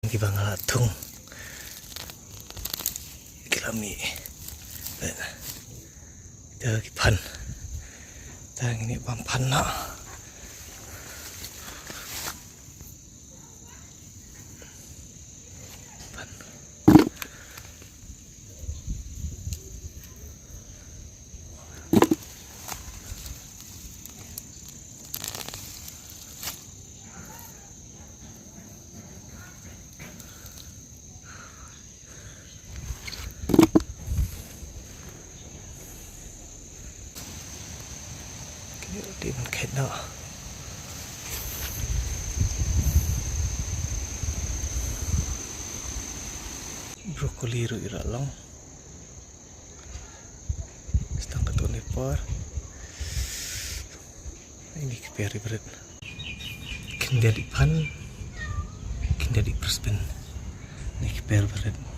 Di Bangalatung Kilami Dah kipan Dah ini pampan nak di mungkin nak brokoli ru ira long setang ketua nepar ini keperi berat kindia di pan kindia di perspen ini keperi berat